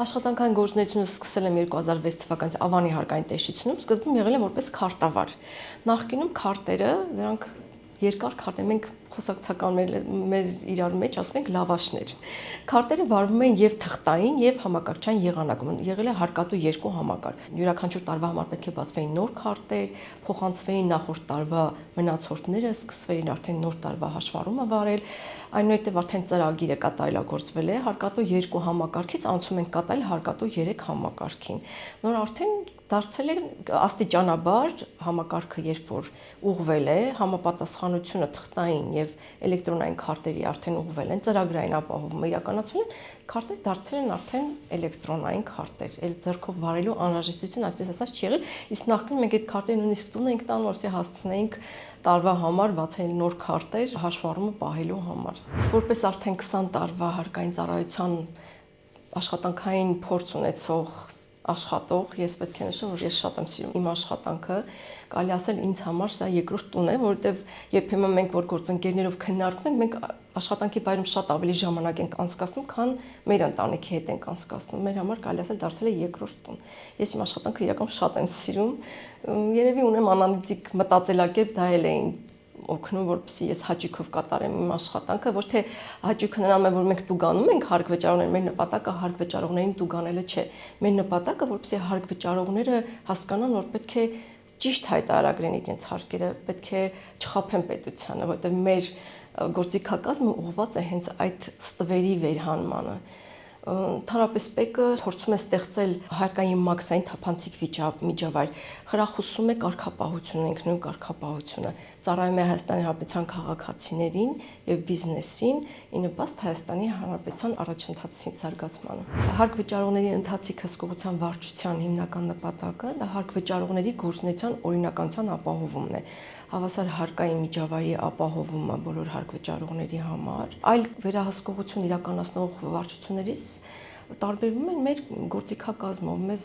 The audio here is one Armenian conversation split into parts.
Աշխատանքային գործունեությունը սկսել եմ 2006 թվականից Ավանի հարկային տեսչությունում, սկզբում եղել եմ որպես քարտավար։ Նախկինում քարտերը, դրանք երկար քարտեր, մենք խոսակցական մեր իրար մեջ ասում ենք լավաշներ։ Քարտերը վարվում են եւ թղթային եւ համակարգչային եղանակում։ Եղել է հարկատու երկու համակարգ։ Յուրաքանչյուր տարվա համար պետք է բացվեին նոր քարտեր, փոխանցվեին նախորդ տարվա մնացորդները, սկսվեին արդեն նոր տարվա հաշվառումը վարել։ Այնուհետև արդեն ծրագիրը կատարելագործվել է, հարկատու երկու համակարգից անցում ենք կատարել հարկատու 3 համակարգին։ Նոր արդեն դարձել է աստիճանաբար համակարգը, երբ որ ուղղվել է, համապատասխանությունը թղթային եւ էլեկտրոնային քարտերի արդեն ուղղվել են, ծրագրային ապահովումը իրականացվել է, քարտեր դարձել են արդեն էլեկտրոնային քարտեր, այլ ձեռքով վարելու անհրաժեշտություն այսպես ասած չի եղել, իսկ նախկինում մենք այդ քարտերը նույնիսկ տուն ենք տանում, որպեսզի հասցնեինք տարվա համար բացել նոր քարտեր հաշվառումը պահելու համար։ Որպես արդեն 20 տարվա հարկային ծառայության աշխատանքային փորձ ունեցող աշխատող, ես պետք է նշեմ, որ ես շատ եմ սիրում իմ աշխատանքը, կարելի ասել ինձ համար սա երկրորդ տուն է, որովհետև երբեմն մենք որ գործընկերներով քննարկում ենք, մենք աշխատանքի վայրում շատ ավելի ժամանակ ենք անցկացնում, քան մեր ընտանիքի հետ ենք անցկացնում։ Մեր համար կարելի ասել դարձել է երկրորդ տուն։ Ես իմ աշխատանքը իրականում շատ եմ սիրում, երևի ունեմ անալիտիկ մտածելակերպ, դա էլ է օգնում, որպեսզի ես հաճույքով կատարեմ իմ աշխատանքը, ոչ թե հաճույքը նրանում է, որ մենք տուգանում ենք հարկ վճարողներին, մեր նպատակը հարկ վճարողներին տուգանելը չէ։ Մեր նպատակը, որպեսզի հարկ վճարողները հասկանան, որ պետք է ճիշտ հայտարարեն իրենց հարկերը, պետք է չխաբեն պետությանը, որովհետև մեր գործիքակազմը ուղղված է հենց այդ ստվերի վերհանմանը։ Ընդհանրապես ՊԵԿ-ը փորձում է ստեղծել հարկային մաքսային թափանցիկ միջավայր, խրախուսում է կարգապահությունը, ինքնուրույն կարգապահությունը, ծառայում է Հայաստանի Հանրապետության քաղաքացիներին եւ բիզնեսին, ի նպաստ Հայաստանի Հանրապետության առաջընթացի զարգացմանը։ Հարկ վճարողների ընթացիկ հսկողության վարչության հիմնական նպատակը դա հարկ վճարողների գործունեության օրինականության ապահովումն է, հավասար հարկային միջավայրի ապահովումը բոլոր հարկ վճարողների համար, այլ վերահսկողություն իրականացնող վարչություններից տարբերվում են մեր գործիքակազմով, մեզ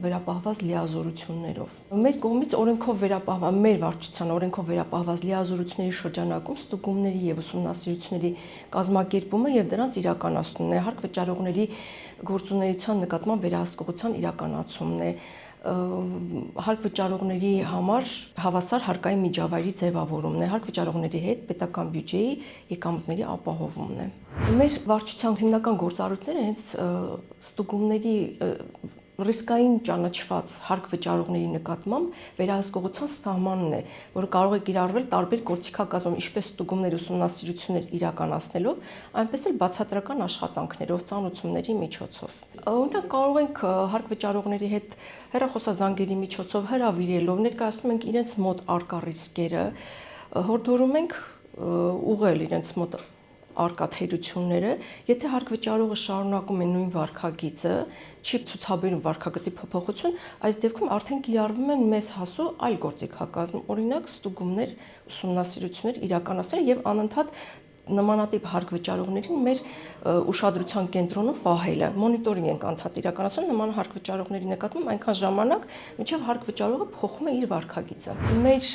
վերապահված լիազորություններով։ Մեր կողմից օրենքով վերապահված, մեր վարչության օրենքով վերապահված լիազորությունների շրջանակում ստուգումների եւ ուսումնասիրությունների կազմակերպումը եւ դրանց իրականացումն է, հարկ վճարողների գործունեության նկատմամբ վերահսկողության իրականացումն է, հարկ վճարողների համար հավասար հարկային միջավայրի ձևավորումն է, հարկ վճարողների հետ պետական բյուջեի եկամուտների ապահովումն է։ Մեր վարչության հիմնական գործառույթները հենց ստուգումների ռիսկային ճանաչված հարկ վճարողների նկատմամբ վերահսկողության սահմանն է, որը կարող է կիրառվել տարբեր գործիքակազմում, ինչպես ստուգումներ, ուսումնասիրություններ իրականացնելով, այնպես էլ բացատրական աշխատանքներով, ծանոթությունների միջոցով։ Օրինակ կարող ենք հարկ վճարողների հետ հեռախոսազանգերի միջոցով հրավիրելով ներկայացնում ենք իրենց մոտ առկա ռիսկերը, հորդորում ենք ուղղել իրենց մոտ առկա թերությունները, եթե հարկ վճարողը շարունակում է նույն վարքագիծը, չի ցուցաբերում վարքագծի փոփոխություն, այս դեպքում արդեն կիրառվում են մեզ հասու այլ գործիքակազմ, օրինակ ստուգումներ, ուսումնասիրություններ իրականացնել եւ անընդհատ նմանատիպ հարկ վճարողներին մեր ուշադրության կենտրոնում պահելը, մոնիտորինգ ենք անդադար իրականացնում նման հարկ վճարողների նկատմամբ այնքան ժամանակ, մինչև հարկ վճարողը փոխում է իր վարքագիծը։ Մեր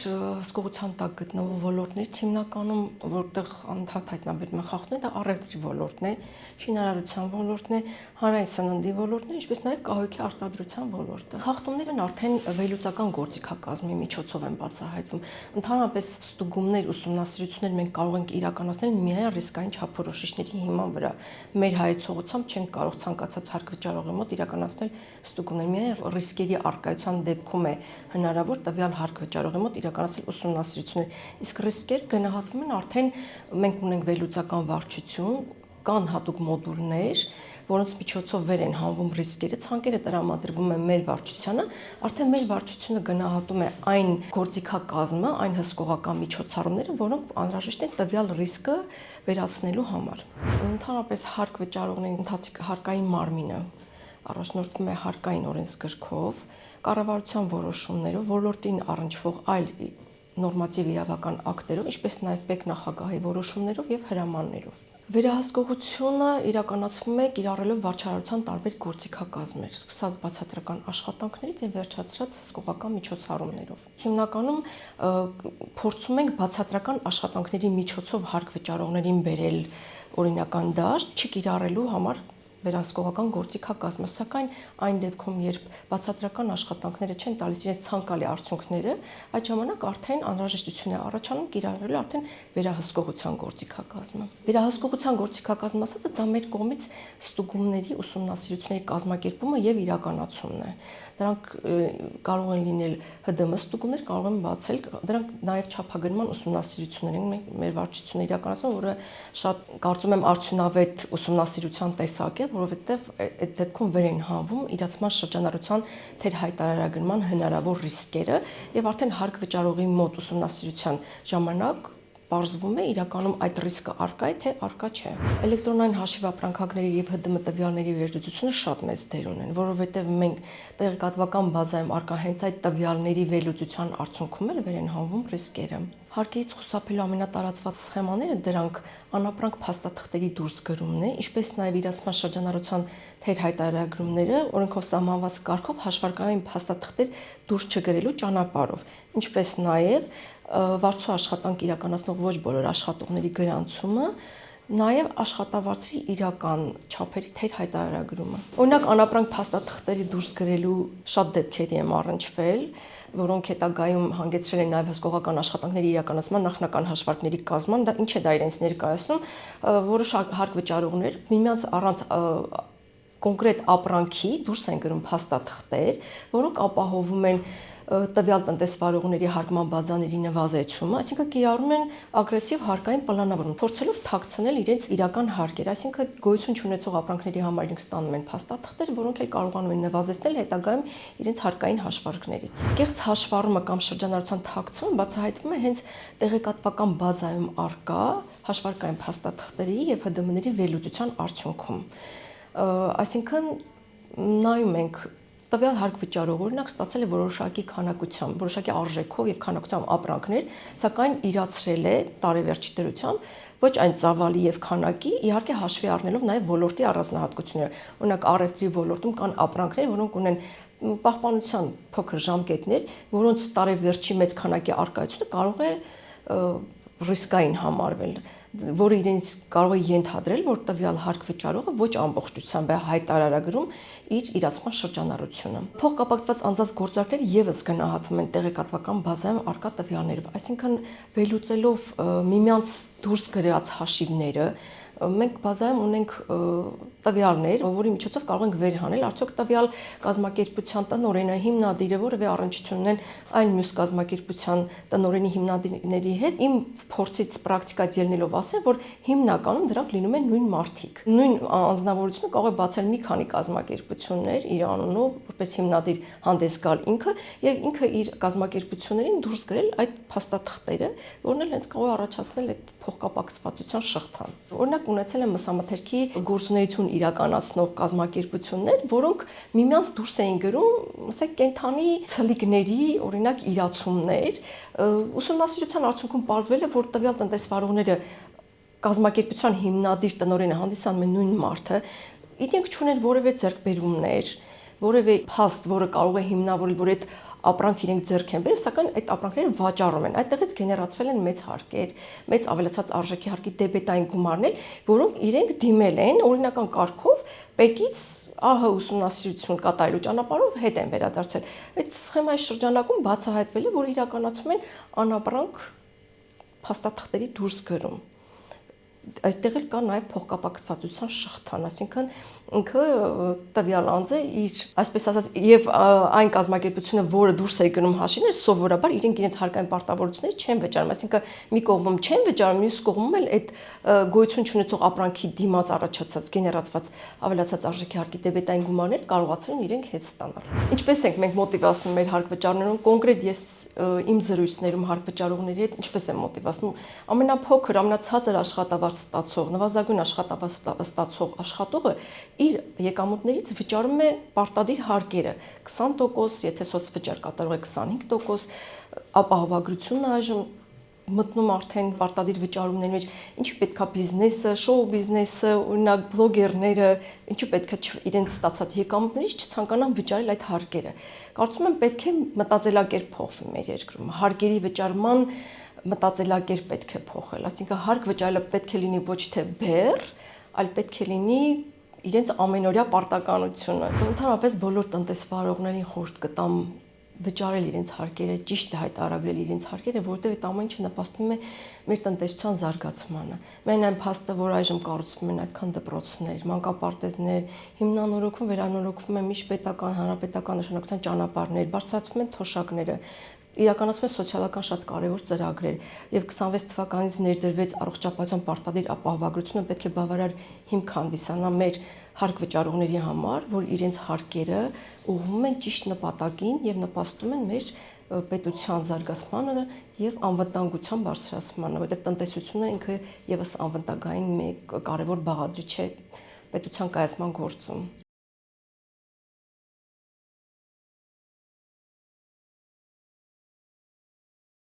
հսկողության տակ գտնվող ոլորտներից հիմնականում, որտեղ անդադար հայտնաբերվում է խախտում, դա առևտրի ոլորտն է, շինարարության ոլորտն է, հանրային սննդի ոլորտն է, ինչպես նաև կահույքի արտադրության ոլորտը։ Խախտումներն արդեն վերլուծական գործիքակազմի միջոցով են բացահայտվում։ Ընդհանրապես ստուգումներ, ուսումնասիրություններ մենք կարող ենք իրականացնել միայն ռիսկային չափորոշիչների հիման վրա։ Մեր հայեցողությամբ չենք կարող ցանկացած հարկ վճարողի մոտ իրականացնել ստուգումներ, միայն ռիսկերի առկայության դեպքում է հնարավոր տվյալ հարկ վճարողի մոտ իրականացնել ուսումնասիրություններ։ Իսկ ռիսկերը գնահատվում են արդեն մենք ունենք վերլուծական վարչություն, կան հատուկ մոդուլներ, որոնց միջոցով վեր են հանվում ռիսկերը, ցանկերը տրամադրվում են մեր վարչությանը, արդեն մեր վարչությունը գնահատում է այն գործիքակազմը, այն հսկողական միջոցառումները, որոնք անհրաժեշտ են տվյալ ռիսկը վերացնելու համար։ Ընդհանրապես հարկ վճարողների ընթացիկ հարկային մարմինը առաջնորդվում է հարկային օրենսգրքով, կառավարության որոշումներով, ոլորտին առնչվող այլ նորմատիվ իրավական ակտերով, ինչպես նաև ՊԵԿ նախագահի որոշումներով եւ հրամաններով։ Վերահսկողությունը իրականացվում է կիրառելով վարչարարության տարբեր գործիքակազմեր, սկսած բացատրական աշխատանքներից եւ վերջացրած հսկողական միջոցառումներով։ Հիմնականում փորձում ենք բացատրական աշխատանքների միջոցով հարկ վճարողներին բերել օրինական դաշտ, չկիրառելու համար վերահսկողական գործիքակազմը, սակայն այն դեպքում, երբ բացատրական աշխատանքները չեն տալիս իրենց ցանկալի արդյունքները, այդ ժամանակ արդեն անհրաժեշտություն է առաջանում կիրառելու արդեն վերահսկողության գործիքակազմը։ Վերահսկողության գործիքակազմը ասածը դա մեր կողմից ստուգումների, ուսումնասիրությունների կազմակերպումը եւ իրականացումն է։ Դրանք կարող են լինել ՀԴՄ ստուգումներ, կարող են բացել, դրանք նաև չափագրման ուսումնասիրություններ են մեր վարչությունը իրականացնում, որը շատ կարծում եմ արդյունավետ ուսումնասիրության տեսակ է, որովհետև այդ դեպքում վեր են հանվում իրացման շրջանառության թեր հայտարարագրման հնարավոր ռիսկերը եւ արդեն հարկ վճարողի մոտ ուսումնասիրության ժամանակ պարզվում է իրականում այդ ռիսկը առկա է, թե առկա չէ։ Էլեկտրոնային հաշիվ ապրանքների եւ ՀԴՄ տվյալների վերլուծությունը շատ մեծ դեր ունեն, որովհետեւ մենք տեղեկատվական բազայում առկա հենց այդ տվյալների վերլուծության արդյունքում էլ վեր են հանվում ռիսկերը։ Հարկերից խուսափելու ամենատարածված սխեմաները դրանք անապրանք փաստաթղթերի դուրսգրումն է, ինչպես նաև իրացման շրջանառության թեր հայտարարագրումները, օրենքով սահմանված կարգով հաշվարկային փաստաթղթեր դուրս չգրելու ճանապարհով, ինչպես նաև վարձու աշխատանք իրականացնող ոչ բոլոր աշխատողների գրանցումը, նաև աշխատավարձի իրական չափերի թեր հայտարարագրումը։ Օրինակ անապրանք փաստաթղթերի դուրս գրելու շատ դեպքերի եմ առնչվել, որոնք հետագայում հանգեցրել են նաև հսկողական աշխատանքների իրականացման նախնական հաշվարկների կազմման, դա ինչ է դա իրենց ներկայացնում, որոշ հարկ վճարողներ միմյանց առանց կոնկրետ ապրանքի դուրս են գրում փաստաթղթեր, որոնք ապահովում են տվյալ տնտեսվարողների հարկման բազաների նվազեցումը, այսինքն կիրառում են ագրեսիվ հարկային պլանավորում, փորձելով թաքցնել իրենց իրական հարկերը, այսինքն գոյություն չունեցող ապրանքների համար իրենք ստանում են փաստաթղթեր, որոնք էլ կարողանում են նվազեցնել հետագայում իրենց հարկային հաշվարկներից։ Կեղծ հաշվառումը կամ շրջանառության թաքցումը բացահայտվում է հենց տեղեկատվական բազայում առկա հաշվարկային փաստաթղթերի եւ ՀԴՄ-ների վերլուծության արդյունքում։ Այսինքն նայում ենք տվյալ հարկ վճարողը օրինակ ստացել է որոշակի քանակությամբ, որոշակի արժեքով եւ քանակությամբ ապրանքներ, սակայն իրացրել է տարեվերջի դրությամբ ոչ այն ծավալի եւ քանակի, իհարկե հաշվի առնելով նաեւ ոլորտի առանձնահատկությունները։ Օրինակ առևտրի ոլորտում կան ապրանքներ, որոնք ունեն պահպանության փոքր ժամկետներ, որոնց տարեվերջի մեծ քանակի առկայությունը կարող է ռիսկային համարվել, որը իրենց կարող է ենթադրել, որ տվյալ հարկ վճարողը ոչ ամբողջությամբ է հայտարարագրում իր իրացման շրջանառությունը։ Փոխկապակցված անձանց գործարքները եւս գնահատվում են տեղեկատվական բազայում առկա տվյալներով, այսինքն վերլուծելով միմյանց դուրս գրած հաշիվները, մենք բազայում ունենք տվյալներ, որի միջոցով կարող ենք վերհանել արդյոք տվյալ կազմակերպության տնօրենը, հիմնադիրը որևէ առնչություն ունեն այլ մյուս կազմակերպության տնօրենի հիմնադիրների հետ, իմ փորձից պրակտիկայից ելնելով ասեմ, որ հիմնականում դրանք լինում են նույն մարդիկ։ Նույն անձնավորությունը կարող է բացել մի քանի կազմակերպություններ իր անունով, որպես հիմնադիր հանդես գալ ինքը եւ ինքը իր կազմակերպություններին դուրս գրել այդ փաստաթղթերը, որն էլ հենց կարող է առաջացնել այդ փոխկապակցվածության շղթան։ Օրինակ ունեցել եմ մսամթերքի գործունեություն իրականացնող կազմակերպություններ, որոնք միմյանց դուրս էին գրում, ասենք կենթանի ցլիկների, օրինակ իրացումներ, ուսումնասիրության արդյունքում պարզվել է, որ տվյալ տնտեսվարողները կազմակերպության հիմնադիր տնօրենը հանդիսանում է նույն մարդը, իրենք չունեն որևէ ձեռքբերումներ, որևէ փաստ, որը կարող է հիմնավորել, որ այդ ապրանք իրենք ձեռք են բերել, սակայն այդ ապրանքները վաճառում են։ Այդտեղից գեներացվել են մեծ հարկեր, մեծ ավելացած արժեքի հարկի դեբետային գումարներ, որոնք իրենք դիմել են օրինական կարգով ՊԵԿ-ից ԱՀ ուսումնասիրություն կատարելու ճանապարհով հետ են վերադարձել։ Այդ սխեմայի շրջանակում բացահայտվել է, որ իրականացում են անապրանք փաստաթղթերի դուրսգրում։ Այդտեղ էլ կա նաև փոխկապակցվածության շղթան, այսինքն ինքը տվյալ անձը իր, այսպես ասած, եւ այն կազմակերպությունը, որը դուրս է գնում հաշիվներ, սովորաբար իրենց հարկային պարտավորությունները չեն վճարում, այսինքն մի կողմում չեն վճարում, մյուս կողմում էլ այդ գոյություն չունեցող ապրանքի դիմաց առաջացած գեներացված ավելացած արժեքի հարկի դեբետային գումարներ կարողացել են իրենք հետ ստանալ։ Ինչպես ենք մենք մոտիվացնում մեր հարկ վճարներում, կոնկրետ ես իմ զրույցներում հարկ վճարողների հետ ինչպես եմ մոտիվացնում, ամենափոքր, ամենացածր աշխատավարձ ստացող, նվազագույն աշխատավարձ ստացող աշխատողը իր եկամուտներից վճարում է պարտադիր հարկերը 20%, եթե սոցվճար կատարող է 25%, ապահովագրությունն այժմ մտնում արդեն պարտադիր վճարումների մեջ, ինչու պետքա բիզնեսը, շոու բիզնեսը, օրինակ բլոգերները, ինչու պետքա իրենց ստացած եկամուտներից չցանկանան վճարել այդ հարկերը։ Կարծում եմ պետք է մտածելակերպ փոխվի մեր երկրում, հարկերի վճարման մտածելակերպ պետք է փոխել, այսինքն հարկ վճարելը պետք է լինի ոչ թե բեռ, այլ պետք է լինի իրենց ամենօրյա պարտականությունը։ Ընդհանրապես բոլոր տնտեսվարողներին խորհուրդ կտամ վճարել իրենց հարկերը, ճիշտ հայտարարել իրենց հարկերը, որովհետև այդ ամեն ինչը նպաստում է մեր տնտեսության զարգացմանը։ Միայն այն փաստը, որ այժմ կառուցվում են այդքան դպրոցներ, մանկապարտեզներ, հիմնանորոգվում, վերանորոգվում են միջպետական, հանրապետական նշանակության ճանապարհներ, բարձրացվում են թոշակները, իրականացվում են սոցիալական շատ կարևոր ծրագրեր եւ 26 թվականից ներդրվեց առողջապահության պարտադիր ապահովագրությունը պետք է բավարար հիմք հանդիսանա մեր հարկ վճարողների համար, որ իրենց հարկերը ուղղվում են ճիշտ նպատակին եւ նպաստում են մեր պետության զարգացմանը եւ անվտանգության բարձրացմանը, որովհետեւ տնտեսությունը ինքը եւս անվտանգային մեկ կարևոր բաղադրիչ է պետության կայացման գործում։